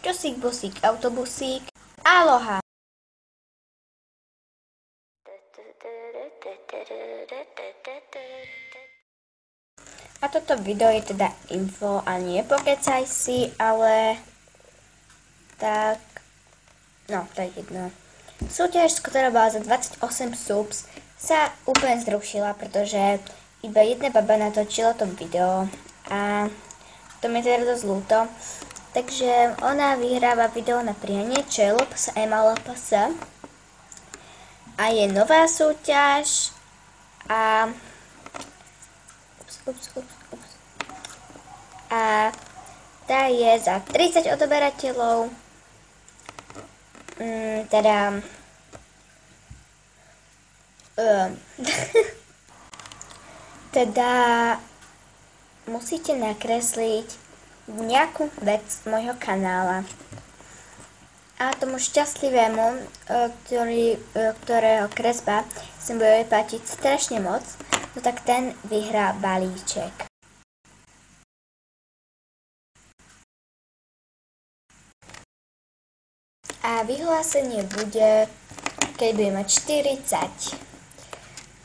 Čosík, bosík, autobusík. Aloha. A toto video je teda info a nie pokecaj si, ale tak, no to je jedno. Súťaž, ktorá bola za 28 subs, sa úplne zrušila, pretože iba jedna baba natočila to video a to mi je teda dosť ľúto. Takže ona vyhráva video na prianie, čo je LPS MLPS. A je nová súťaž a a tá je za 30 odoberateľov. Teda musíte nakresliť nejakú vec z môjho kanála. A tomu šťastlivému, ktorého kresba sa bude páčiť strašne moc, no tak ten vyhrá balíček. A vyhlásenie bude, keď bude mať 40.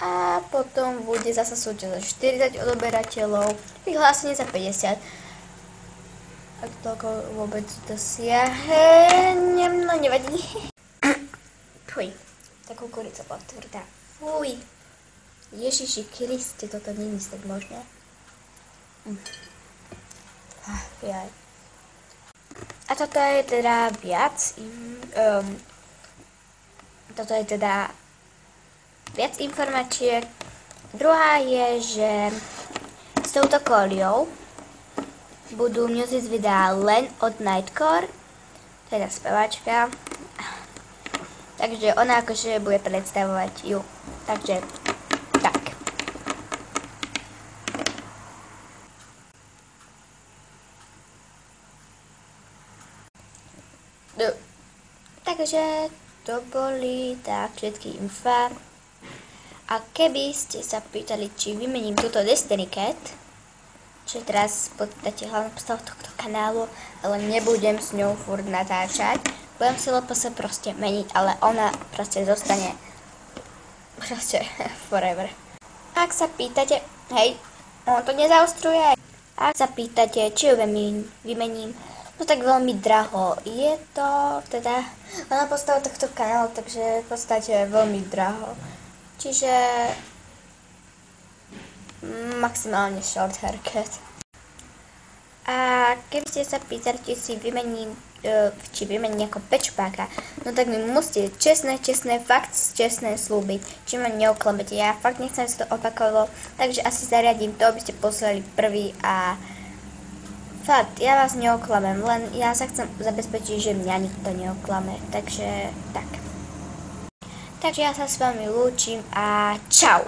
A potom bude zasa súťaž za 40 odoberateľov, vyhlásenie za 50. Ak toľko vôbec dosiahnem, no nevadí. Fuj, tá kukurica bola tvrdá. Fuj. Ježiši Kriste, toto nie je tak možné. Jaj. A toto je teda viac informácií. Druhá je, že s touto kóliou budú music videá len od Nightcore, teda speváčka. Takže ona akože bude predstavovať ju. Takže tak. Takže to boli tak všetky infá. A keby ste sa pýtali, či vymením túto Destiny Cat, čo je teraz v podstate hlavná postava tohto kanálu, ale nebudem s ňou furt natáčať. Budem si LPS proste meniť, ale ona proste zostane proste forever. Ak sa pýtate, hej, on to nezaostruje. Ak sa pýtate, či ju vymením, no tak veľmi draho. Je to teda hlavná postava tohto kanálu, takže v podstate veľmi draho. Čiže maximálne short haircut. A keby ste sa pýtali, či vymením ako pečpáka, no tak mi musíte čestné, fakt čestné slúbiť, či ma neoklamete. Ja fakt nechcem, aby sa to opakovalo, takže asi zariadím to, aby ste poslali prvý a fakt, ja vás neoklamem, len ja sa chcem zabezpečiť, že mňa nikto neoklame, takže tak. Takže ja sa s vami lúčim a čau!